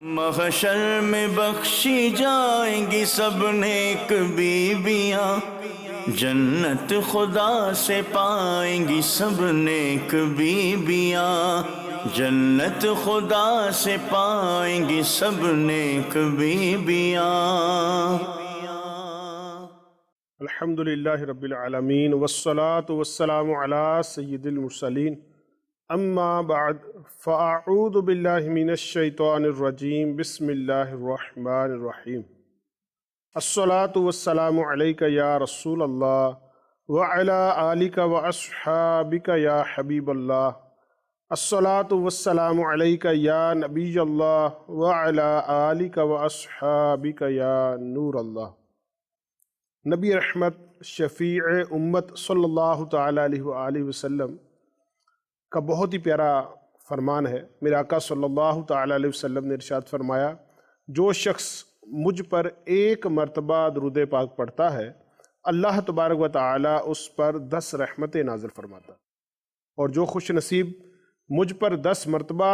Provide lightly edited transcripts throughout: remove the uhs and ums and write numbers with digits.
محشر میں بخشی جائیں گی سب نیک بیویاں، جنت خدا سے پائیں گی سب نیک بیویاں، جنت خدا سے پائیں گی سب نیک بیویاں۔ الحمدللہ رب العالمین والصلاة والسلام علی سید المرسلین، اما بعد فاعوذ باللہ من الشیطان الرجیم، بسم اللہ الرحمن الرحیم۔ الصلاة والسلام علیک یا رسول اللہ وعلی آلک واصحابک یا حبیب اللہ، الصلاة والسلام علیک یا نبی اللہ وعلی آلک واصحابک یا نور اللہ۔ نبی رحمت شفیع امت صلی اللہ تعالیٰ علیہ وآلہ وسلم کا بہت ہی پیارا فرمان ہے۔ میرے آقا صلی اللہ تعالیٰ علیہ وسلم نے ارشاد فرمایا، جو شخص مجھ پر ایک مرتبہ درود پاک پڑھتا ہے، اللہ تبارک و تعالیٰ اس پر 10 رحمتیں نازل فرماتا، اور جو خوش نصیب مجھ پر 10 مرتبہ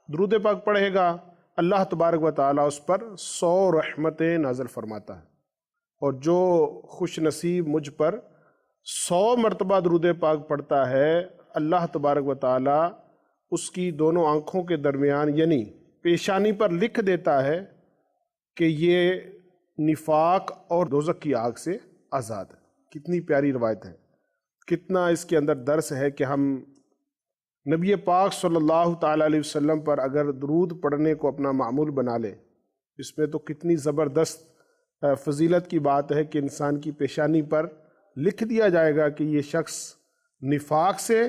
درود پاک پڑھے گا، اللہ تبارک و تعالیٰ اس پر 100 رحمتیں نازل فرماتا ہے، اور جو خوش نصیب مجھ پر 100 مرتبہ درود پاک پڑھتا ہے، اللہ تبارک و تعالیٰ اس کی دونوں آنکھوں کے درمیان یعنی پیشانی پر لکھ دیتا ہے کہ یہ نفاق اور دوزخ کی آگ سے آزاد ہے۔ کتنی پیاری روایت ہے، کتنا اس کے اندر درس ہے کہ ہم نبی پاک صلی اللہ تعالیٰ علیہ وسلم پر اگر درود پڑھنے کو اپنا معمول بنا لیں، اس میں تو کتنی زبردست فضیلت کی بات ہے کہ انسان کی پیشانی پر لکھ دیا جائے گا کہ یہ شخص نفاق سے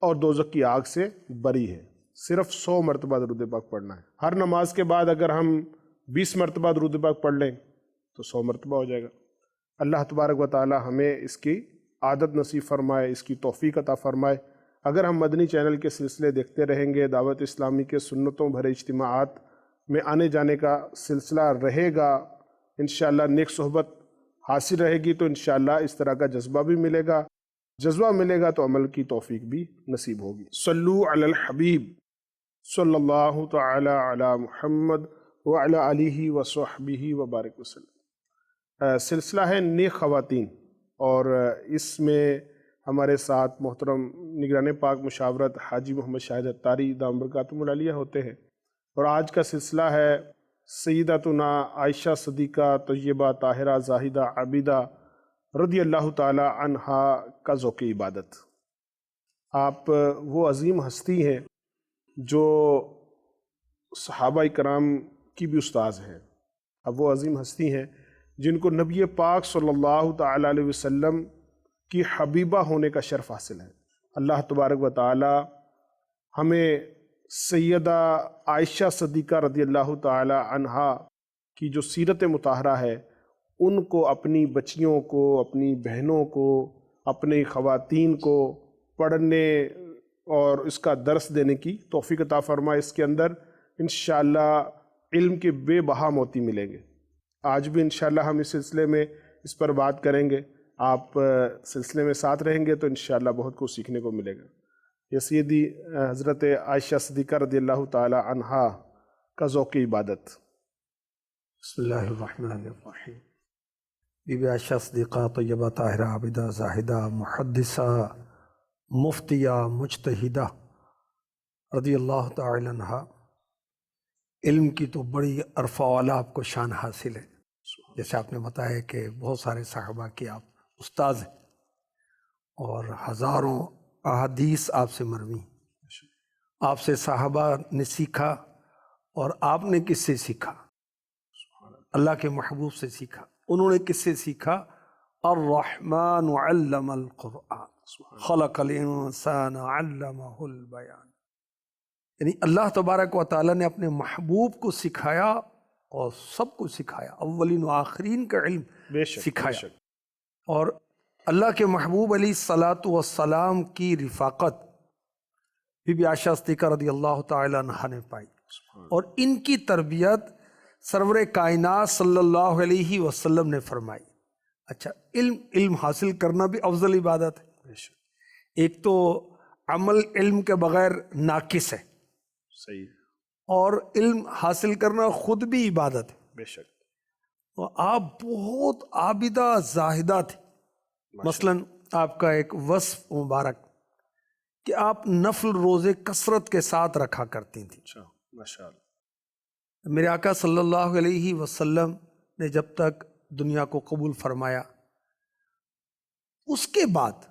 اور دوزخ کی آگ سے بری ہے۔ صرف 100 مرتبہ درود پاک پڑھنا ہے۔ ہر نماز کے بعد اگر ہم 20 مرتبہ درود پاک پڑھ لیں تو 100 مرتبہ ہو جائے گا۔ اللہ تبارک و تعالی ہمیں اس کی عادت نصیب فرمائے، اس کی توفیق عطا فرمائے۔ اگر ہم مدنی چینل کے سلسلے دیکھتے رہیں گے، دعوت اسلامی کے سنتوں بھرے اجتماعات میں آنے جانے کا سلسلہ رہے گا، انشاءاللہ نیک صحبت حاصل رہے گی تو انشاءاللہ اس طرح کا جذبہ بھی ملے گا، جذبہ ملے گا تو عمل کی توفیق بھی نصیب ہوگی۔ صلو علی الحبیب صلی اللہ تعالی علی محمد وعلی آلہ وصحبہ وبارک وسلم۔ سلسلہ ہے نیک خواتین، اور اس میں ہمارے ساتھ محترم نگران پاک مشاورت حاجی محمد شاہد اتاری دام برکاتہم العالیہ ہوتے ہیں، اور آج کا سلسلہ ہے سیداتنا عائشہ صدیقہ طیبہ طاہرہ زاہدہ عابدہ رضی اللہ تعالی عنہا کا ذوق عبادت۔ آپ وہ عظیم ہستی ہیں جو صحابہ کرام کی بھی استاذ ہیں۔ اب وہ عظیم ہستی ہیں جن کو نبی پاک صلی اللہ تعالی علیہ وسلم کی حبیبہ ہونے کا شرف حاصل ہے۔ اللہ تبارک و تعالی ہمیں سیدہ عائشہ صدیقہ رضی اللہ تعالی عنہا کی جو سیرت مطہرہ ہے، ان کو، اپنی بچیوں کو، اپنی بہنوں کو، اپنی خواتین کو پڑھنے اور اس کا درس دینے کی توفیق عطا فرمائے۔ اس کے اندر انشاءاللہ علم کے بے بہا موتی ملیں گے۔ آج بھی انشاءاللہ ہم اس سلسلے میں اس پر بات کریں گے۔ آپ سلسلے میں ساتھ رہیں گے تو انشاءاللہ بہت کچھ سیکھنے کو ملے گا۔ یہ سیدی حضرت عائشہ صدیقہ رضی اللہ تعالی عنہا کا ذوق عبادت۔ بسم اللہ الرحمن الرحیم۔ بی بی عائشہ صدیقہ طیبہ طاہرہ عابدہ زاہدہ محدثہ مفتیہ مجتہدہ رضی اللہ تعالی عنہا، علم کی تو بڑی عرفہ والا آپ کو شان حاصل ہے۔ جیسے آپ نے بتایا کہ بہت سارے صحابہ کے آپ استاذ ہیں، اور ہزاروں احادیث آپ سے مروی، آپ سے صحابہ نے سیکھا، اور آپ نے کس سے سیکھا؟ اللہ کے محبوب سے سیکھا۔ انہوں نے کس سے سیکھا؟ الرحمن علم القرآن خلق الانسان علمہ البیان، یعنی اللہ تبارک و تعالیٰ نے اپنے محبوب کو سکھایا اور سب کو سکھایا، اولین و آخرین کا علم سکھایا۔ اور اللہ کے محبوب علیہ الصلاۃ والسلام کی رفاقت بی بی عائشہ صدیقہ رضی اللہ تعالی عنہا نے پائی، اور ان کی تربیت سرور کائنات صلی اللہ علیہ وسلم نے فرمائی۔ اچھا، علم حاصل کرنا بھی افضل عبادت ہے۔ ایک تو عمل علم کے بغیر ناقص ہے، صحیح، اور علم حاصل کرنا خود بھی عبادت ہے. بے شک. اور آپ بہت عابدہ زاہدہ تھے. مثلا آپ کا ایک وصف مبارک کہ آپ نفل روزے کثرت کے ساتھ رکھا کرتی تھیں. اچھا ماشاء اللہ. میرے آقا صلی اللہ علیہ وسلم نے جب تک دنیا کو قبول فرمایا اس کے بعد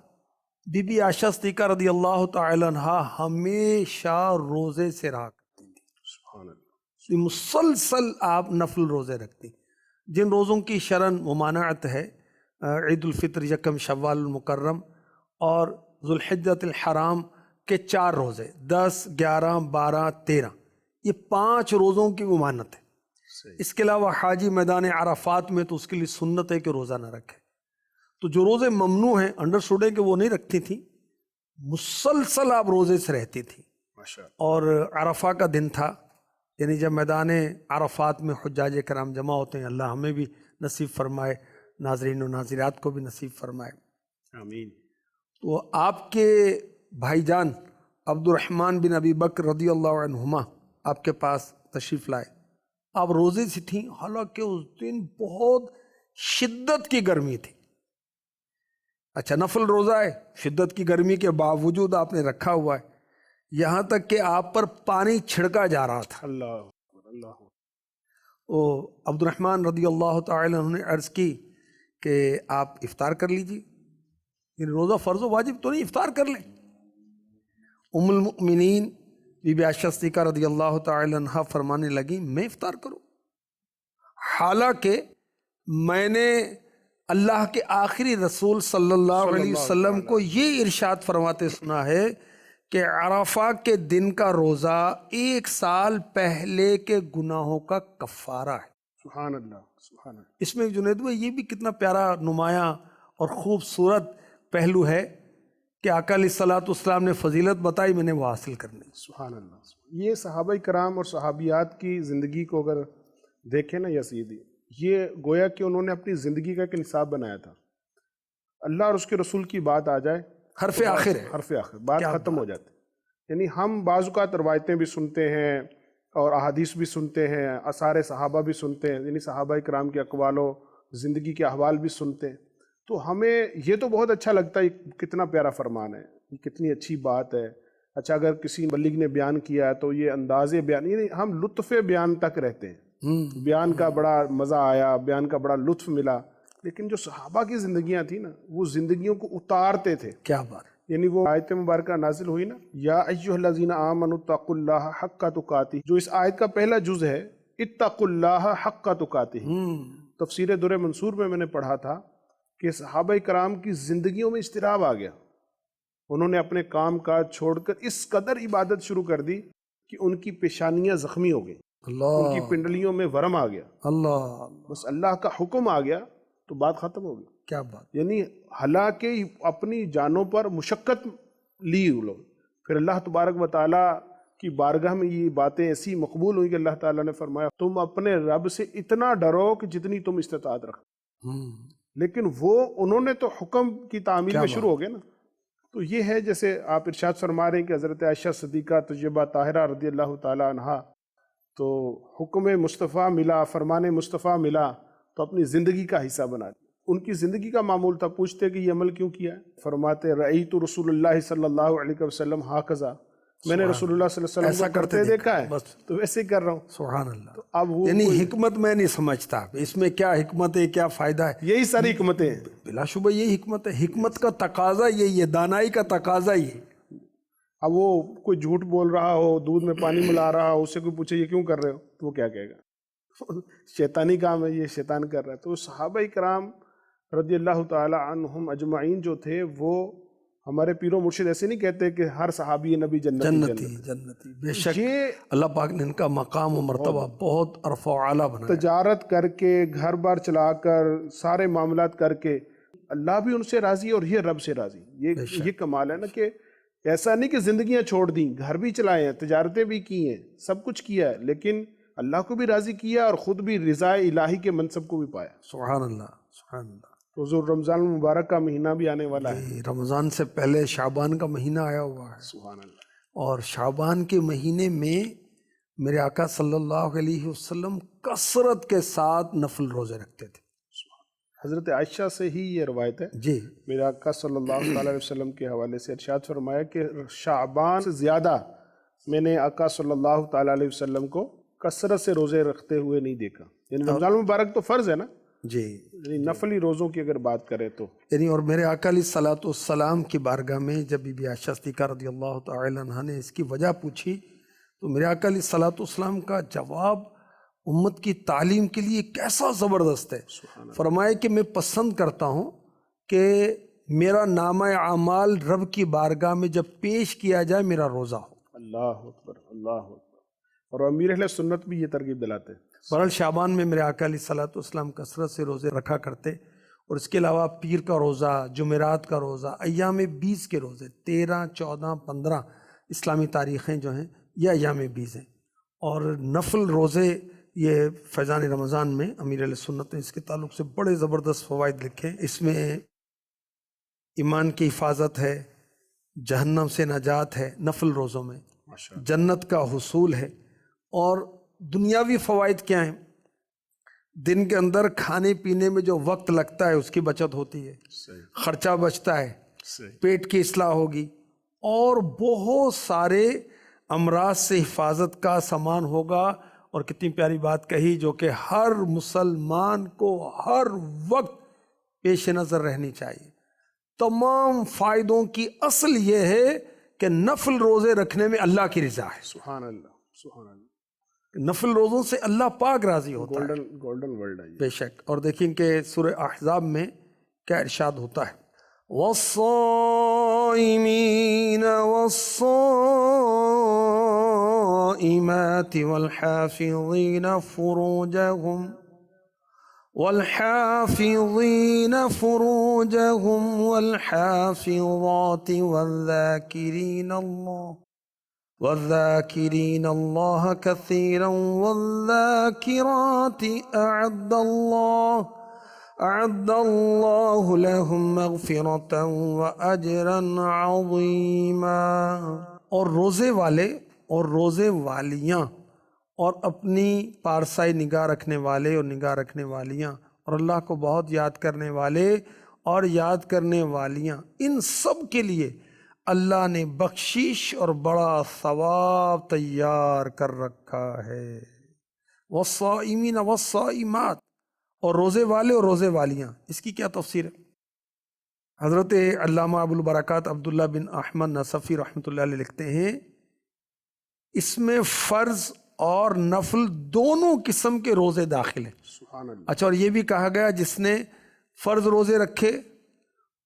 بی بی عائشہ صدیقہ رضی اللہ تعالی عنہا ہمیشہ روزے سے رہا کرتی تھی. سبحان اللہ. مسلسل آپ نفل روزے رکھتی. جن روزوں کی شرعاً ممانعت ہے عید الفطر، یکم شوال المکرم اور ذوالحجۃ الحرام کے 4 روزے 10، 11، 12، 13، یہ 5 روزوں کی ممانعت ہے. صحیح. اس کے علاوہ حاجی میدان عرفات میں تو اس کے لیے سنت ہے کہ روزہ نہ رکھے. تو جو روزے ممنوع ہیں انڈرسٹوڈ ہے کہ وہ نہیں رکھتی تھیں، مسلسل آپ روزے سے رہتی تھی. ماشاء اللہ. اور عرفہ کا دن تھا، یعنی جب میدان عرفات میں حجاج کرام جمع ہوتے ہیں، اللہ ہمیں بھی نصیب فرمائے، ناظرین و ناظرات کو بھی نصیب فرمائے. آمین. تو آپ کے بھائی جان عبد الرحمن بن ابی بکر رضی اللہ عنہما آپ کے پاس تشریف لائے. آپ روزے سے تھیں، حالانکہ اس دن بہت شدت کی گرمی تھی. اچھا نفل روزہ ہے، شدت کی گرمی کے باوجود آپ نے رکھا ہوا ہے، یہاں تک کہ آپ پر پانی چھڑکا جا رہا تھا. اللہ اللہ. عبد الرحمن رضی اللہ تعالی عنہ نے عرض کی کہ آپ افطار کر لیجیے، یعنی روزہ فرض و واجب تو نہیں، افطار کر لیں. ام المؤمنین بی بی عائشہ صدیقہ رضی اللہ تعالی عنہ فرمانے لگی میں افطار کروں، حالانکہ میں نے اللہ کے آخری رسول صلی اللہ علیہ وسلم کو یہ ارشاد فرماتے سنا ہے کہ عرفہ کے دن کا روزہ 1 سال پہلے کے گناہوں کا کفارہ ہے. سبحان اللہ. سبحان اللہ. اس میں جنید بھائی یہ بھی کتنا پیارا نمایاں اور خوبصورت پہلو ہے کہ آقا علیہ الصلوۃ والسلام نے فضیلت بتائی، میں نے وہ حاصل کرنی. سبحان اللہ. یہ صحابہ کرام اور صحابیات کی زندگی کو اگر دیکھیں نا یزیدی، یہ گویا کہ انہوں نے اپنی زندگی کا ایک نصاب بنایا تھا. اللہ اور اس کے رسول کی بات آ جائے، حرف آخر ہے، حرف آخر، بات ختم ہو جاتی. یعنی ہم بعض اوقات روایتیں بھی سنتے ہیں اور احادیث بھی سنتے ہیں، آثار صحابہ بھی سنتے ہیں، یعنی صحابہ کرام کے اقوال و زندگی کے احوال بھی سنتے ہیں. تو ہمیں یہ تو بہت اچھا لگتا ہے، کتنا پیارا فرمان ہے، کتنی اچھی بات ہے. اچھا اگر کسی مبلغ نے بیان کیا ہے تو یہ انداز بیان، یعنی ہم لطف بیان تک رہتے ہیں، بیان کا بڑا مزہ آیا، بیان کا بڑا لطف ملا. لیکن جو صحابہ کی زندگیاں تھیں نا، وہ زندگیوں کو اتارتے تھے. کیا بات. یعنی وہ آیت مبارکہ نازل ہوئی نا، یا ایھا الذین آمنوا اتقوا اللہ حق تقاتہ، جو اس آیت کا پہلا جز ہے اتقوا اللہ حق تقاتہ. تفسیر در منصور میں نے پڑھا تھا کہ صحابہ کرام کی زندگیوں میں اضطراب آ گیا. انہوں نے اپنے کام کاج چھوڑ کر اس قدر عبادت شروع کر دی کہ ان کی پیشانیاں زخمی ہو گئیں، ان کی پنڈلیوں میں ورم آ گیا. اللہ. بس اللہ کا حکم آ گیا تو بات ختم ہو گئی. کیا بات. یعنی حالانکہ اپنی جانوں پر مشقت لی وہ لوگ، پھر اللہ تبارک و تعالیٰ کی بارگاہ میں یہ باتیں ایسی مقبول ہوئی کہ اللہ تعالیٰ نے فرمایا تم اپنے رب سے اتنا ڈرو کہ جتنی تم استطاعت رکھو. لیکن وہ انہوں نے تو حکم کی تعمیل میں شروع ہو گئے نا. تو یہ ہے جیسے آپ ارشاد فرما رہے ہیں کہ حضرت عائشہ صدیقہ طیبہ طاہرہ رضی اللہ تعالیٰ عنہا تو حکم مصطفیٰ ملا، فرمان مصطفیٰ ملا تو اپنی زندگی کا حصہ بنا دیا. ان کی زندگی کا معمول تھا. پوچھتے کہ یہ عمل کیوں کیا ہے؟ فرماتے رأیت رسول اللہ صلی اللہ علیہ وسلم ہاکذا، میں نے رسول اللہ صلی اللہ علیہ وسلم کو کرتے دیکھا ہے تو ویسے ہی کر رہا ہوں. سبحان اللہ. تو اب وہ یعنی حکمت میں نہیں سمجھتا اس میں کیا حکمت ہے، کیا فائدہ ہے. یہی ساری حکمتیں ہیں. بلا شبہ یہی حکمت ہے. حکمت کا تقاضا یہی ہے، دانائی کا تقاضا یہ. اب وہ کوئی جھوٹ بول رہا ہو، دودھ میں پانی ملا رہا ہو، اسے کوئی پوچھے یہ کیوں کر رہے ہو تو وہ کیا کہے گا؟ شیطانی کام ہے، یہ شیطان کر رہا ہے. تو صحابہ کرام رضی اللہ تعالی عنہم اجمعین جو تھے، وہ ہمارے پیر و مرشد ایسے نہیں کہتے کہ ہر صحابی نبی جنتی. بے شک اللہ پاک نے ان کا مقام و مرتبہ بہت عرف و اعلیٰ بنایا. تجارت کر کے، گھر بار چلا کر، سارے معاملات کر کے اللہ بھی ان سے راضی اور یہ رب سے راضی. یہ کمال ہے نا کہ ایسا نہیں کہ زندگیاں چھوڑ دیں، گھر بھی چلائے ہیں، تجارتیں بھی کی ہیں، سب کچھ کیا ہے، لیکن اللہ کو بھی راضی کیا اور خود بھی رضا الہی کے منصب کو بھی پایا. سبحان اللہ. سبحان اللہ. حضور رمضان المبارک کا مہینہ بھی آنے والا ہے. رمضان سے پہلے شعبان کا مہینہ آیا ہوا ہے. سبحان اللہ. اور شعبان کے مہینے میں میرے آقا صلی اللہ علیہ وسلم کثرت کے ساتھ نفل روزے رکھتے تھے۔ حضرت عائشہ سے ہی یہ روایت ہے، جی میرے آقا صلی اللہ تعالیٰ علیہ وسلم کے حوالے سے ارشاد فرمایا کہ شعبان سے زیادہ میں نے آقا صلی اللہ تعالیٰ علیہ وسلم کو کثرت سے روزے رکھتے ہوئے نہیں دیکھا۔ یعنی رمضان المبارک تو فرض ہے نا، جی، یعنی نفلی روزوں کی اگر بات کریں تو یعنی اور میرے آقا علیہ الصلوۃ والسلام کی بارگاہ میں جب بی بی عائشہ صدیقہ رضی اللہ تعالی عنہا نے اس کی وجہ پوچھی تو میرے آقا علیہ الصلوۃ والسلام کا جواب امت کی تعلیم کے لیے کیسا زبردست ہے۔ فرمائے کہ میں پسند کرتا ہوں کہ میرا نامہ اعمال رب کی بارگاہ میں جب پیش کیا جائے میرا روزہ ہو۔ اللہ اکبر، اللہ اکبر۔ اور امیر اہل سنت بھی یہ ترغیب دلاتے ہیں۔ بہرحال شعبان میں میرے آقا علیہ الصلوۃ والسلام کثرت سے روزے رکھا کرتے، اور اس کے علاوہ پیر کا روزہ، جمعرات کا روزہ، ایام 20 کے روزے 13، 14، 15 اسلامی تاریخیں جو ہیں یہ ایام 20 ہیں، اور نفل روزے یہ فیضان رمضان میں امیر علیہ سنت نے اس کے تعلق سے بڑے زبردست فوائد لکھے ہیں۔ اس میں ایمان کی حفاظت ہے، جہنم سے نجات ہے نفل روزوں میں، جنت کا حصول ہے، اور دنیاوی فوائد کیا ہیں؟ دن کے اندر کھانے پینے میں جو وقت لگتا ہے اس کی بچت ہوتی ہے، خرچہ بچتا ہے، پیٹ کی اصلاح ہوگی، اور بہت سارے امراض سے حفاظت کا سامان ہوگا۔ اور کتنی پیاری بات کہی جو کہ ہر مسلمان کو ہر وقت پیش نظر رہنی چاہیے۔ تمام فائدوں کی اصل یہ ہے کہ نفل روزے رکھنے میں اللہ کی رضا ہے۔ سبحان اللہ، سبحان اللہ۔ نفل روزوں سے اللہ پاک راضی ہوتا ہے، گولڈن ورلڈ ہے یہ۔ بے شک۔ اور دیکھیں کہ سورہ احزاب میں کیا ارشاد ہوتا ہے، وَالصَّائِمِينَ وَالصَّائِمَاتِ وَالْحَافِظِينَ فُرُوجَهُمْ وَالْحَافِظَاتِ وَالذَّاكِرِينَ اللَّهَ كَثِيرًا وَالذَّاكِرَاتِ أَعَدَّ اللَّهُ لَهُم مَغْفِرَةً وَأَجْرًا عَظِيمًا۔ اور روزے والے اور روزے والیاں اور اپنی پارسائی نگاہ رکھنے والے اور نگاہ رکھنے والیاں اور اللہ کو بہت یاد کرنے والے اور یاد کرنے والیاں، ان سب کے لیے اللہ نے بخشش اور بڑا ثواب تیار کر رکھا ہے۔ والصائمین والصائمات، اور روزے والے اور روزے والیاں، اس کی کیا تفسیر ہے؟ حضرت علامہ ابو البرکات عبداللہ بن احمد نصفی رحمۃ اللہ علیہ لکھتے ہیں اس میں فرض اور نفل دونوں قسم کے روزے داخل ہیں۔ سبحان اللہ۔ اچھا، اور یہ بھی کہا گیا جس نے فرض روزے رکھے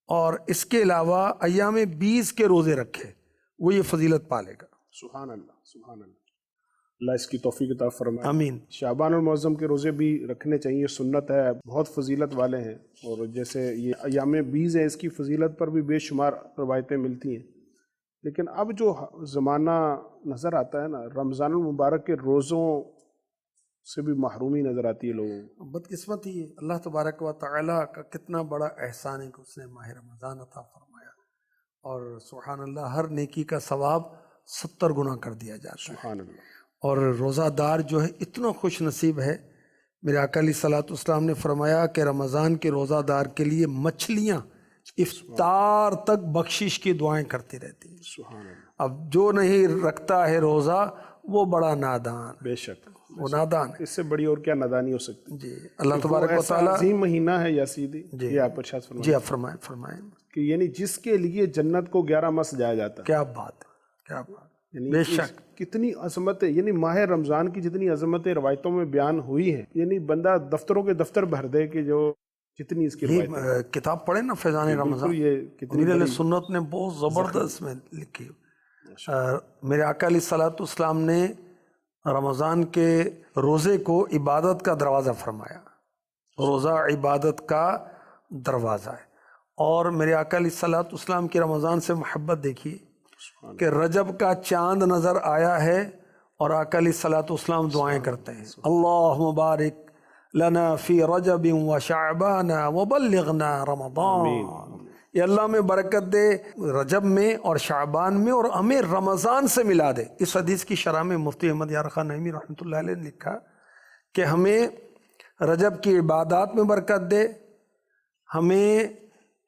اور اس کے علاوہ ایام 20 کے روزے رکھے وہ یہ فضیلت پالے گا۔ سبحان اللہ، سبحان اللہ۔ اللہ اس کی توفیق عطا فرمائے۔ آمین۔ شعبان المعظم کے روزے بھی رکھنے چاہیے، سنت ہے، بہت فضیلت والے ہیں، اور جیسے یہ ایام 20 ہے اس کی فضیلت پر بھی بے شمار روایتیں ملتی ہیں۔ لیکن اب جو زمانہ نظر آتا ہے نا، رمضان المبارک کے روزوں سے بھی محرومی نظر آتی ہے لوگوں کو۔ بدقسمتی ہے، اللہ تبارک و تعالیٰ کا کتنا بڑا احسان ہے کہ اس نے ماہ رمضان عطا فرمایا، اور سبحان اللہ ہر نیکی کا ثواب 70 گنا کر دیا جاتا ہے۔ سبحان اللہ۔ اور روزہ دار جو ہے اتنا خوش نصیب ہے، میرے آقا علیہ الصلوۃ والسلام نے فرمایا کہ رمضان کے روزہ دار کے لیے مچھلیاں افطار تک بخشش کی دعائیں کرتی رہتی ہیں۔ سبحان اللہ۔ اب جو نہیں رکھتا ہے روزہ وہ بڑا نادان، بے شک وہ نادان ہے۔ اس سے بڑی اور کیا نادانی ہو سکتی؟ جی، اللہ تبارک و ایسا تعالیٰ۔ عظیم مہینہ ہے یا سیدھی، یہ آپ ارشاد فرمائیں جی آپ فرمائیں فرمائیں۔ کہ یعنی جس کے لیے جنت کو 11 مس جایا جاتا ہے، کیا بات ہے، کیا بات، یعنی بے شک۔ کتنی عظمت ہے، یعنی ماہ رمضان کی جتنی عظمتیں روایتوں میں بیان ہوئی ہیں، یعنی بندہ دفتروں کے دفتر بھر دے کہ جو جتنی اس کی روایتیں ہیں۔ یہ کتاب پڑھے نا فیضان رمضان، یہ کتنی امیر علیہ سنت نے بہت زبردست میں لکھی۔ میرے آقا علیہ الصلوۃ والسلام نے رمضان کے روزے کو عبادت کا دروازہ فرمایا، روزہ عبادت کا دروازہ ہے۔ اور میرے آقا علیہ الصلوۃ والسلام کی رمضان سے محبت دیکھیے کہ رجب کا چاند نظر آیا ہے اور آقا علیہ الصلوۃ والسلام دعائیں کرتے ہیں، اللہم بارک لنا فی رجب و شعبان وبلغنا رمضان، یہ اللہ میں برکت دے رجب میں اور شعبان میں، اور ہمیں رمضان سے ملا دے۔ اس حدیث کی شرح میں مفتی احمد یار خان نعیمی رحمۃ اللہ علیہ نے لکھا کہ ہمیں رجب کی عبادات میں برکت دے، ہمیں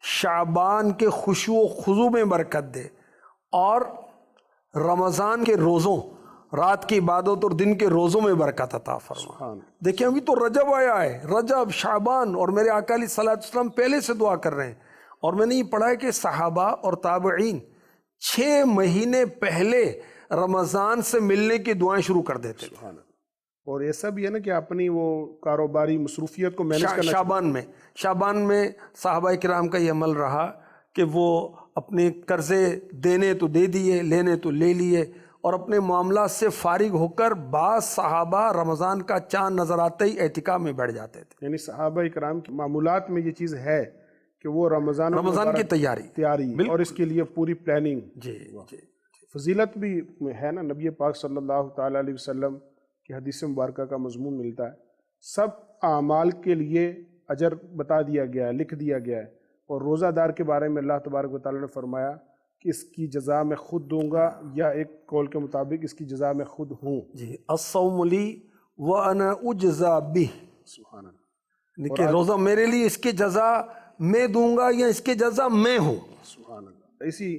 شعبان کے خشوع و خضوع میں برکت دے، اور رمضان کے روزوں، رات کی عبادت اور دن کے روزوں میں برکت عطا فرما۔ دیکھیں ابھی تو رجب آیا ہے، رجب، شعبان، اور میرے آقا علیہ الصلوۃ والسلام پہلے سے دعا کر رہے ہیں، اور میں نے یہ پڑھا ہے کہ صحابہ اور تابعین 6 مہینے پہلے رمضان سے ملنے کی دعائیں شروع کر دیتے تھے۔ اور ایسا بھی ہے نا کہ اپنی وہ کاروباری مصروفیت کو مینیج کرنا شعبان میں صحابہ کرام کا یہ عمل رہا کہ وہ اپنے قرضے دینے تو دے دیے، لینے تو لے لیے، اور اپنے معاملات سے فارغ ہو کر بعض صحابہ رمضان کا چاند نظر آتے ہی اعتکاف میں بیٹھ جاتے تھے۔ یعنی صحابہ کرام کی معمولات میں یہ چیز ہے کہ وہ رمضان کی تیاری اور اس کے لیے پوری پلاننگ۔ جی فضیلت بھی ہے نا، نبی پاک صلی اللہ تعالیٰ علیہ وسلم کی حدیث مبارکہ کا مضمون ملتا ہے، سب اعمال کے لیے اجر بتا دیا گیا ہے، لکھ دیا گیا ہے، اور روزہ دار کے بارے میں اللہ تبارک و تعالیٰ نے فرمایا کہ اس کی جزا میں خود دوں گا، یا ایک قول کے مطابق اس کی جزا میں خود ہوں۔ جی، الصوم لی وانا اجزا بہ، سبحان اللہ، کہ روزہ میرے لیے، اس کی جزا میں دوں گا یا اس کی جزا میں ہوں۔ سبحان اللہ۔ اسی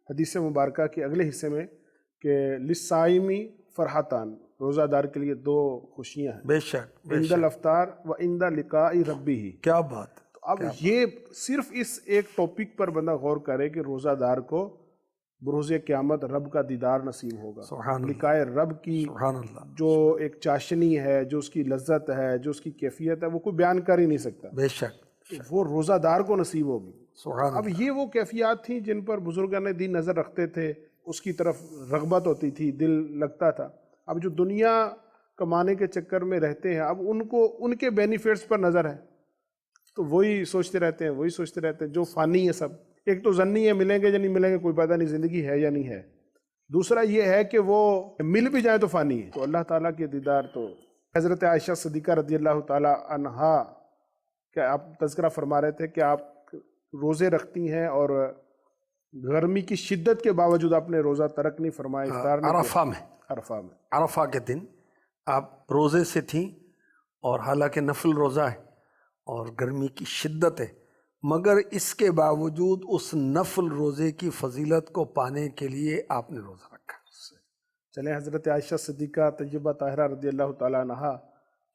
حدیث مبارکہ کے اگلے حصے میں کہ للصائمی فرحتان، روزہ دار کے لیے 2 خوشیاں ہیں، بے شک، عند الافطار و عند لقاء ربہ۔ کیا بات! تو اب یہ صرف اس ایک ٹاپک پر بندہ غور کرے کہ روزہ دار کو بروز قیامت رب کا دیدار نصیب ہوگا، سبحان اللہ، لقاء رب کی سبحان اللہ، جو ایک چاشنی ہے، جو اس کی لذت ہے، جو اس کی کیفیت ہے، وہ کوئی بیان کر ہی نہیں سکتا، بے شک، وہ روزہ دار کو نصیب ہوگی۔ سبحان اب یہ وہ کیفیات تھیں جن پر بزرگان دین نظر رکھتے تھے، اس کی طرف رغبت ہوتی تھی، دل لگتا تھا۔ اب جو دنیا کمانے کے چکر میں رہتے ہیں، اب ان کو ان کے بینیفٹس پر نظر ہے، تو وہی سوچتے رہتے ہیں جو فانی ہے سب۔ ایک تو ظنی ہے، ملیں گے یا نہیں ملیں گے کوئی پتہ نہیں، زندگی ہے یا نہیں ہے۔ دوسرا یہ ہے کہ وہ مل بھی جائے تو فانی ہے۔ تو اللہ تعالیٰ کے دیدار، تو حضرت عائشہ صدیقہ رضی اللہ تعالیٰ عنہا کہ آپ تذکرہ فرما رہے تھے کہ آپ روزے رکھتی ہیں، اور گرمی کی شدت کے باوجود آپ نے روزہ ترک نہیں فرمایا، افطار نہیں کیا۔ عرفہ کے دن آپ روزے سے تھیں، اور حالانکہ نفل روزہ ہے اور گرمی کی شدت ہے، مگر اس کے باوجود اس نفل روزے کی فضیلت کو پانے کے لیے آپ نے روزہ رکھا۔ چلیں حضرت عائشہ صدیقہ طیبہ طاہرہ رضی اللہ تعالیٰ عنہا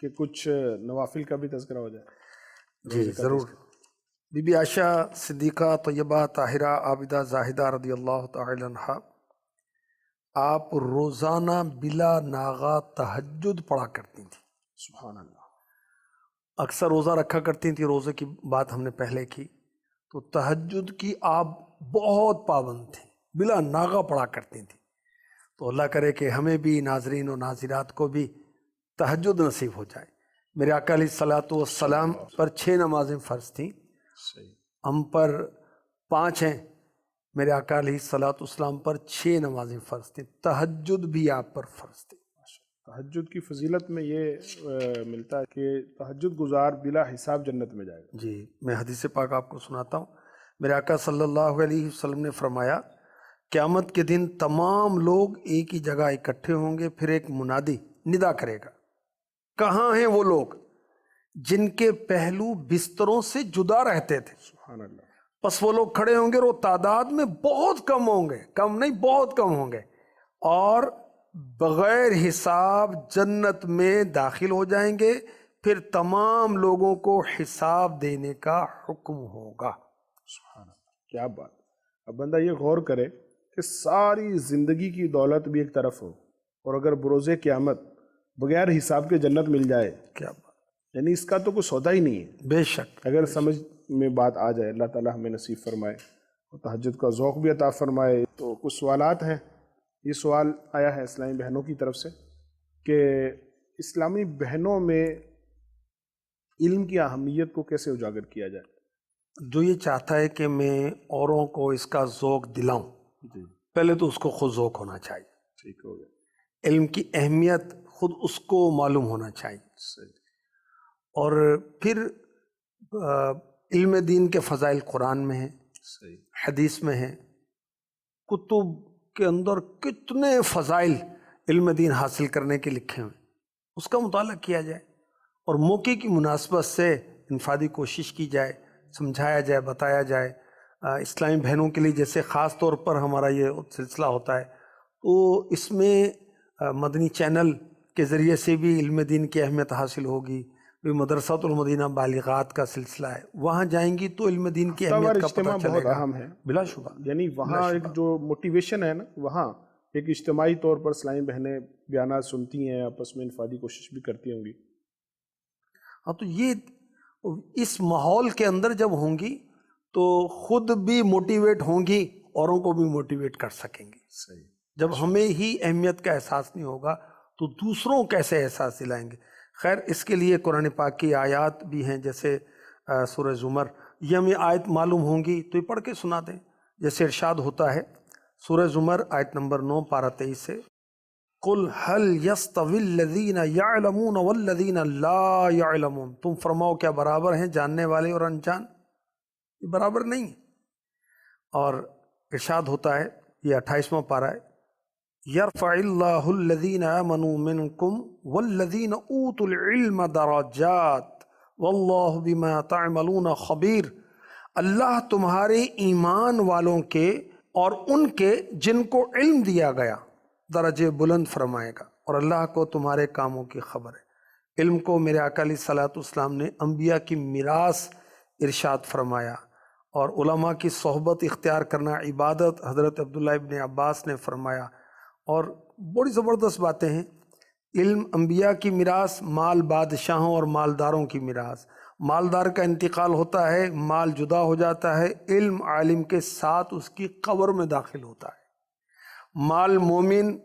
کہ کچھ نوافل کا بھی تذکرہ ہو جائے۔ جی ضرور۔ بی بی عائشہ صدیقہ طیبہ طاہرہ عابدہ زاہدہ رضی اللہ تعالی عنہا، آپ روزانہ بلا ناغہ تہجد پڑھا کرتی تھیں۔ سبحان اللہ۔ اکثر روزہ رکھا کرتی تھی، روزے کی بات ہم نے پہلے کی، تو تہجد کی آپ بہت پابند تھیں، بلا ناغہ پڑھا کرتی تھیں۔ تو اللہ کرے کہ ہمیں بھی، ناظرین و ناظرات کو بھی تہجد نصیب ہو جائے۔ میرے آقا علیہ الصلوۃ والسلام پر 6 نمازیں فرض تھیں، ہم پر 5 ہیں، میرے آقا علیہ الصلوۃ والسلام پر 6 نمازیں فرض تھیں، تہجد بھی آپ پر فرض تھی۔ تہجد کی فضیلت میں یہ ملتا ہے کہ تہجد گزار بلا حساب جنت میں جائے گا۔ جی، میں حدیث پاک آپ کو سناتا ہوں۔ میرے آقا صلی اللہ علیہ وسلم نے فرمایا، قیامت کے دن تمام لوگ ایک ہی جگہ اکٹھے ہوں گے، پھر ایک منادی ندا کرے گا، کہاں ہیں وہ لوگ جن کے پہلو بستروں سے جدا رہتے تھے؟ سبحان اللہ۔ پس وہ لوگ کھڑے ہوں گے، اور وہ تعداد میں بہت کم ہوں گے، کم نہیں بہت کم ہوں گے، اور بغیر حساب جنت میں داخل ہو جائیں گے، پھر تمام لوگوں کو حساب دینے کا حکم ہوگا۔ سبحان اللہ، کیا بات۔ اب بندہ یہ غور کرے کہ ساری زندگی کی دولت بھی ایک طرف ہو، اور اگر بروز قیامت بغیر حساب کے جنت مل جائے، کیا بات، یعنی اس کا تو کوئی سودا ہی نہیں ہے۔ بے شک، اگر سمجھ میں بات آ جائے، اللہ تعالیٰ ہمیں نصیب فرمائے اور تہجد کا ذوق بھی عطا فرمائے۔ تو کچھ سوالات ہیں۔ یہ سوال آیا ہے اسلامی بہنوں کی طرف سے کہ اسلامی بہنوں میں علم کی اہمیت کو کیسے اجاگر کیا جائے؟ جو یہ چاہتا ہے کہ میں اوروں کو اس کا ذوق دلاؤں، جی، پہلے تو اس کو خود ذوق ہونا چاہیے، ٹھیک ہو گیا، علم کی اہمیت خود اس کو معلوم ہونا چاہیے، صحیح، اور پھر علم دین کے فضائل قرآن میں ہیں، صحیح. حدیث میں ہیں، کتب کے اندر کتنے فضائل علم دین حاصل کرنے کے لکھے ہوئے، اس کا مطالعہ کیا جائے اور موقع کی مناسبت سے انفرادی کوشش کی جائے، سمجھایا جائے، بتایا جائے. اسلامی بہنوں کے لیے جیسے خاص طور پر ہمارا یہ سلسلہ ہوتا ہے، تو اس میں مدنی چینل کے ذریعے سے بھی علم دین کی اہمیت حاصل ہوگی. مدرسۃ المدینہ بالغات کا سلسلہ ہے، وہاں جائیں گی تو علم دین کی اہمیت کا اجتماع پتہ چلے بہت گا. اہم ہے، بلا شبہ. یعنی وہاں ایک جو موٹیویشن ہے نا، وہاں ایک اجتماعی طور پر اسلامی بہنیں بیانات سنتی ہیں، آپس میں انفرادی کوشش بھی کرتی ہوں گی. ہاں، تو یہ اس ماحول کے اندر جب ہوں گی تو خود بھی موٹیویٹ ہوں گی، اوروں کو بھی موٹیویٹ کر سکیں گی. صحیح. جب ہمیں ہی اہمیت کا احساس نہیں ہوگا تو دوسروں کیسے احساس دلائیں گے. خیر، اس کے لیے قرآن پاک کی آیات بھی ہیں، جیسے سورہ زمر. یہ ہمیں آیت معلوم ہوں گی تو یہ پڑھ کے سنا دیں. جیسے ارشاد ہوتا ہے سورہ زمر آیت نمبر 9 پارہ 23 سے، قُلْ هَلْ يَسْتَوِي الَّذِينَ يَعْلَمُونَ وَالَّذِينَ لَا يَعْلَمُونَ. تم فرماؤ کیا برابر ہیں جاننے والے اور انجان؟ یہ برابر نہیں ہے. اور ارشاد ہوتا ہے، یہ 28واں پارہ ہے، يَرْفَعِ اللَّهُ الَّذِينَ آمَنُوا مِنْكُمْ وَالَّذِينَ أُوتُوا الْعِلْمَ دَرَجَاتٍ وَاللَّهُ بِمَا تَعْمَلُونَ خَبِيرٌ. اللہ تمہارے ایمان والوں کے اور ان کے جن کو علم دیا گیا درجے بلند فرمائے گا، اور اللہ کو تمہارے کاموں کی خبر ہے. علم کو میرے آقا علیہ الصلوۃ والسلام نے انبیاء کی میراث ارشاد فرمایا، اور علماء کی صحبت اختیار کرنا عبادت حضرت عبداللہ ابن عباس نے فرمایا. اور بڑی زبردست باتیں ہیں. علم انبیاء کی میراث، مال بادشاہوں اور مالداروں کی میراث. مالدار کا انتقال ہوتا ہے، مال جدا ہو جاتا ہے، علم عالم کے ساتھ اس کی قبر میں داخل ہوتا ہے. مال مومن،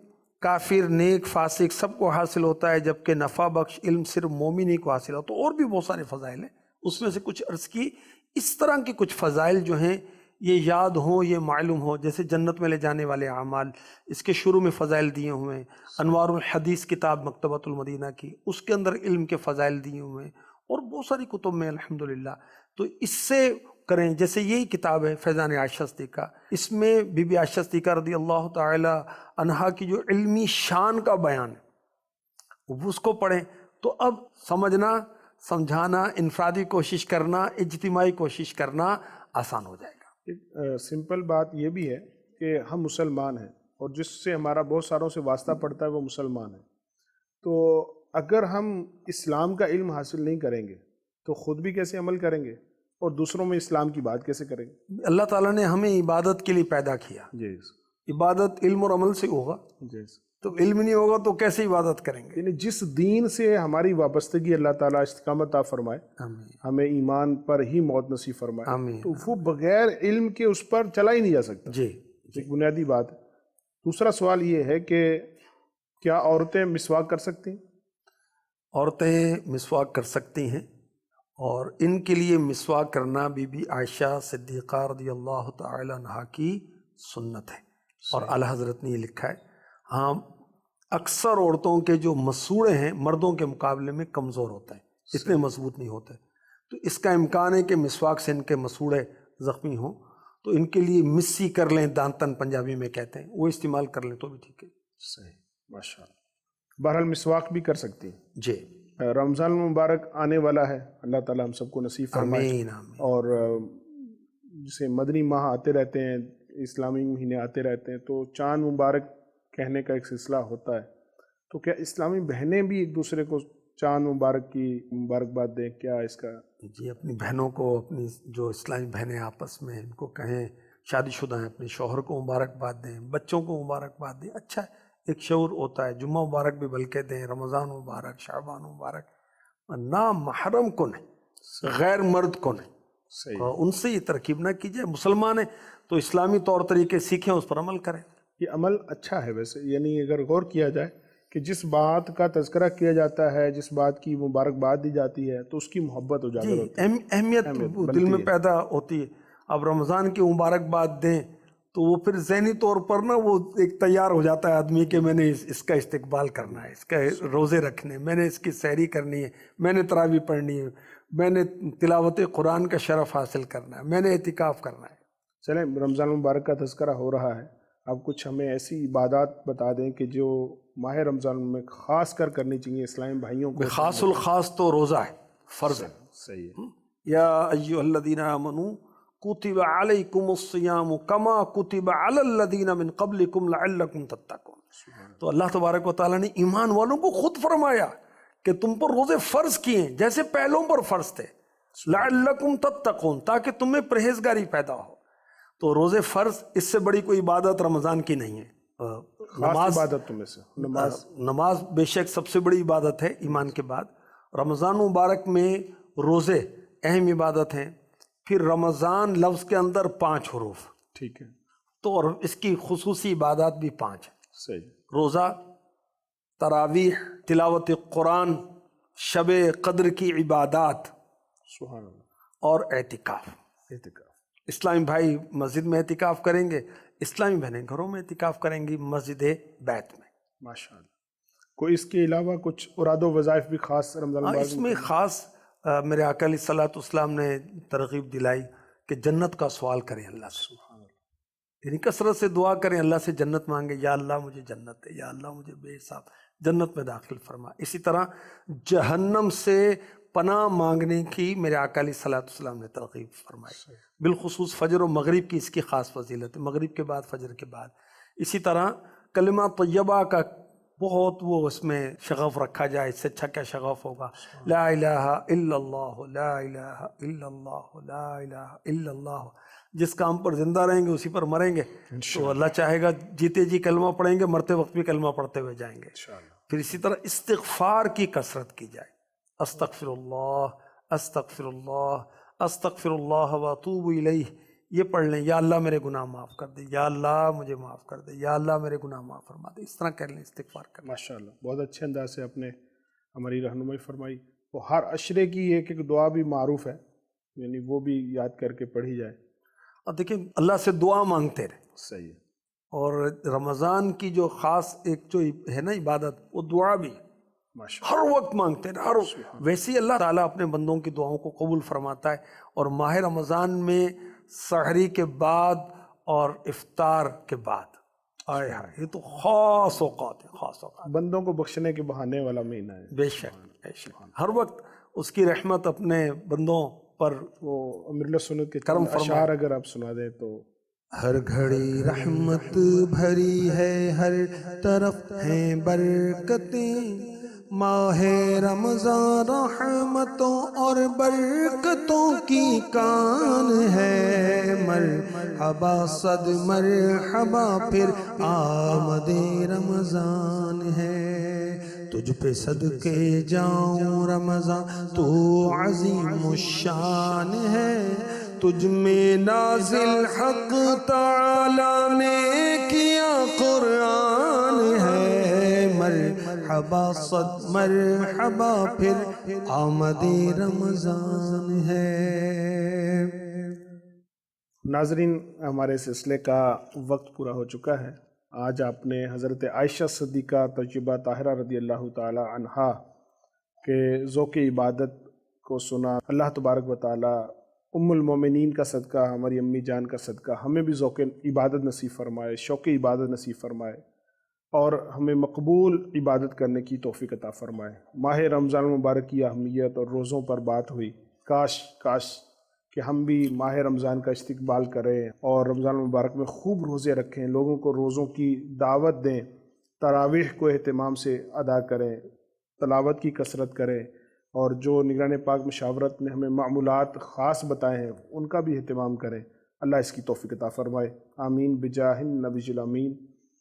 کافر، نیک، فاسق سب کو حاصل ہوتا ہے، جبکہ نفع بخش علم صرف مومن ہی کو حاصل ہوتا ہے. اور بھی بہت سارے فضائل ہیں، اس میں سے کچھ عرض کی. اس طرح کے کچھ فضائل جو ہیں یہ یاد ہوں، یہ معلوم ہو. جیسے جنت میں لے جانے والے اعمال، اس کے شروع میں فضائل دیے ہوئے ہیں. انوار الحدیث کتاب مکتبۃ المدینہ کی، اس کے اندر علم کے فضائل دیے ہوئے ہیں، اور بہت ساری کتب میں الحمدللہ. تو اس سے کریں. جیسے یہی کتاب ہے فیضان عائشہ صدیقہ، اس میں بی بی عائشہ صدیقہ رضی اللہ تعالی عنہا کی جو علمی شان کا بیان ہے اس کو پڑھیں تو اب سمجھنا، سمجھانا، انفرادی کوشش کرنا، اجتماعی کوشش کرنا آسان ہو جائے گا. ایک سمپل بات یہ بھی ہے کہ ہم مسلمان ہیں، اور جس سے ہمارا بہت ساروں سے واسطہ پڑتا ہے وہ مسلمان ہیں. تو اگر ہم اسلام کا علم حاصل نہیں کریں گے تو خود بھی کیسے عمل کریں گے اور دوسروں میں اسلام کی بات کیسے کریں گے؟ اللہ تعالیٰ نے ہمیں عبادت کے لیے پیدا کیا. جی. عبادت علم اور عمل سے ہوگا. جی. تو علم نہیں ہوگا تو کیسے عبادت کریں گے؟ یعنی جس دین سے ہماری وابستگی اللہ تعالیٰ استقامت عطا فرمائے، آمین ہمیں ایمان پر ہی موت نصیب فرمائے، آمین. تو وہ بغیر علم کے اس پر چلا ہی نہیں جا سکتا. جی. ایک بنیادی بات ہے. دوسرا سوال یہ ہے کہ کیا عورتیں مسواک کر سکتی ہیں؟ عورتیں مسواک کر سکتی ہیں، اور ان کے لیے مسواک کرنا بی بی عائشہ صدیقہ رضی اللہ تعالی عنہا کی سنت ہے. اور اعلیٰ حضرت نے یہ لکھا ہے. ہاں، اکثر عورتوں کے جو مسوڑے ہیں مردوں کے مقابلے میں کمزور ہوتے ہیں، اتنے مضبوط نہیں ہوتے. تو اس کا امکان ہے کہ مسواک سے ان کے مسوڑے زخمی ہوں تو ان کے لیے مسی کر لیں، دانتن پنجابی میں کہتے ہیں، وہ استعمال کر لیں تو بھی ٹھیک ہے. صحیح، ماشاء اللہ. بہرحال مسواک بھی کر سکتی ہیں. جی. رمضان المبارک آنے والا ہے، اللہ تعالیٰ ہم سب کو نصیب فرمائے. آمین آمین. اور جسے مدنی ماہ آتے رہتے ہیں، اسلامی مہینے آتے رہتے ہیں، تو چاند مبارک کہنے کا ایک سلسلہ ہوتا ہے. تو کیا اسلامی بہنیں بھی ایک دوسرے کو چاند مبارک کی مبارکباد دیں؟ کیا اس کا؟ جی، اپنی بہنوں کو، اپنی جو اسلامی بہنیں آپس میں ان کو کہیں، شادی شدہ ہیں، اپنے شوہر کو مبارکباد دیں، بچوں کو مبارکباد دیں. اچھا ہے، ایک شعور ہوتا ہے. جمعہ مبارک بھی بلکہ دیں، رمضان مبارک، شعبان مبارک. نا محرم کو نہیں، غیر مرد کو نہیں. صحیح. ان سے یہ ترکیب نہ کیجیے. مسلمان ہیں تو اسلامی طور طریقے سیکھیں، اس پر عمل کریں. یہ عمل اچھا ہے ویسے، یعنی اگر غور کیا جائے کہ جس بات کا تذکرہ کیا جاتا ہے، جس بات کی مبارکباد دی جاتی ہے، تو اس کی محبت اجاگر ہوتی ہے، اہمیت دل میں پیدا ہوتی ہے. اب رمضان کی مبارکباد دیں تو وہ پھر ذہنی طور پر نا وہ ایک تیار ہو جاتا ہے آدمی کہ میں نے اس کا استقبال کرنا ہے، اس کا روزے رکھنے، میں نے اس کی سحری کرنی ہے، میں نے تراویح پڑھنی ہے، میں نے تلاوت قرآن کا شرف حاصل کرنا ہے، میں نے اعتکاف کرنا ہے. چلیں رمضان المبارک کا تذکرہ ہو رہا ہے، آپ کچھ ہمیں ایسی عبادات بتا دیں کہ جو ماہ رمضان میں خاص کر کرنی چاہیے اسلامی بھائیوں کو۔ خاص الخاص تو روزہ ہے، فرض ہے۔ صحیح ہے۔ یا ایھا الذین آمنوا کتب علیکم الصیام کما کتب علی الذین من قبلکم لعلکم تتقون۔ تو اللہ تبارک و تعالیٰ نے ایمان والوں کو خود فرمایا کہ تم پر روزے فرض کیے ہیں جیسے پہلوں پر فرض تھے، لعلکم تتقون، تاکہ تمہیں پرہیزگاری پیدا ہو۔ تو روزے فرض، اس سے بڑی کوئی عبادت رمضان کی نہیں ہے۔ خاص عبادت میں سے نماز بے شک سب سے بڑی عبادت ہے ایمان کے بعد۔ رمضان مبارک میں روزے اہم عبادت ہیں۔ پھر رمضان لفظ کے اندر 5 حروف، ٹھیک ہے، تو اور اس کی خصوصی عبادات بھی 5 ہیں۔ صحیح۔ روزہ، تراویح، تلاوت قرآن، شب قدر کی عبادات، سبحان اللہ، اور اعتکاف۔ اعتکاف۔ اسلامی بھائی مسجد میں اعتکاف کریں گے، اسلامی بہنیں گھروں میں اعتکاف کریں گی، مسجد بیت میں۔ ماشاء اللہ۔ کوئی اس کے علاوہ کچھ اراد و وظائف بھی خاص رمضان ہاں، مبارک اس میں خاص میرے آقا علیہ الصلوۃ والسلام نے ترغیب دلائی کہ جنت کا سوال کریں اللہ سے، یعنی کثرت سے دعا کریں، اللہ سے جنت مانگے، یا اللہ مجھے جنت دے، یا اللہ مجھے بے حساب جنت میں داخل فرما۔ اسی طرح جہنم سے پناہ مانگنے کی میرے آقا علیہ الصلوۃ والسلام نے ترغیب فرمائی، بالخصوص فجر و مغرب کی اس کی خاص فضیلت ہے، مغرب کے بعد فجر کے بعد۔ اسی طرح کلمہ طیبہ کا بہت وہ اس میں شغف رکھا جائے، اس سے اچھا کیا شغف ہوگا؟ لا الہ الا اللہ، لا الہ الا اللہ، لا الہ الا اللہ۔ جس کام پر زندہ رہیں گے اسی پر مریں گے، تو اللہ چاہے گا جیتے جی کلمہ پڑھیں گے، مرتے وقت بھی کلمہ پڑھتے ہوئے جائیں گے۔ پھر اسی طرح استغفار کی کثرت کی جائے، استغفر اللہ، استغفر اللہ، استغفر اللہ واتوب الیہ، یہ پڑھ لیں، یا اللہ میرے گناہ معاف کر دے، یا اللہ مجھے معاف کر دے، یا اللہ میرے گناہ معاف فرما دے، اس طرح کر لیں، استغفار کر لیں۔ ماشاء اللہ، بہت اچھے انداز سے آپ نے ہماری رہنمائی فرمائی۔ وہ ہر عشرے کی ایک دعا بھی معروف ہے، یعنی وہ بھی یاد کر کے پڑھی جائے۔ اب دیکھیں اللہ سے دعا مانگتے رہے، صحیح ہے۔ اور رمضان کی جو خاص ایک جو ہے نا عبادت، وہ دعا بھی ہر وقت مانگتے ہیں، ہر وقت۔ ویسے ہی اللہ تعالیٰ اپنے بندوں کی دعاؤں کو قبول فرماتا ہے، اور ماہ رمضان میں سحری کے بعد اور افطار کے بعد، آئے ہائے، یہ تو خاص اوقات ہے، خاص اوقات، بندوں کو بخشنے کے بہانے والا مہینہ ہے۔ بے شک بے شک، ہر وقت اس کی رحمت اپنے بندوں پر وہ امیر اللہ سنت کے کرم اشعار اگر آپ سنا دیں تو۔ ہر گھڑی رحمت بھری ہے، ہر طرف ہیں برکتیں، ماہ رمضان رحمتوں اور برکتوں کی کان ہے، مرحبا صد مرحبا پھر آمد رمضان ہے، تجھ پہ صدقے جاؤں رمضان تو عظیم الشان ہے، تجھ میں نازل حق تعالی نے کیا قرآن ہے، مرحبا صد مرحبا پھر آمد رمضان ہے۔ ناظرین، ہمارے سلسلے کا وقت پورا ہو چکا ہے۔ آج آپ نے حضرت عائشہ صدیقہ طیبہ طاہرہ رضی اللہ تعالی عنہا کے ذوق عبادت کو سنا۔ اللہ تبارک و تعالی ام المومنین کا صدقہ، ہماری امی جان کا صدقہ، ہمیں بھی ذوق عبادت نصیب فرمائے، شوق عبادت نصیب فرمائے، اور ہمیں مقبول عبادت کرنے کی توفیق عطا فرمائے۔ ماہ رمضان المبارک کی اہمیت اور روزوں پر بات ہوئی، کاش کہ ہم بھی ماہ رمضان کا استقبال کریں اور رمضان المبارک میں خوب روزے رکھیں، لوگوں کو روزوں کی دعوت دیں، تراویح کو اہتمام سے ادا کریں، تلاوت کی کثرت کریں، اور جو نگران پاک مشاورت نے ہمیں معمولات خاص بتائے ہیں ان کا بھی اہتمام کریں۔ اللہ اس کی توفیق عطا فرمائے، آمین بجاہ النبی الامین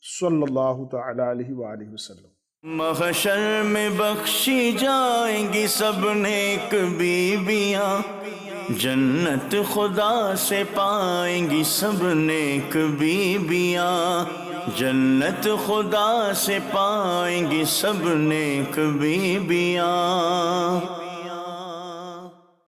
صلی اللہ تعالی علیہ وآلہ وسلم۔ محشر میں بخشی جائیں گی سب نیک بیویاں، جنت خدا سے پائیں گی سب نیک بیویاں، جنت خدا سے پائیں گی سب نیک بیویاں۔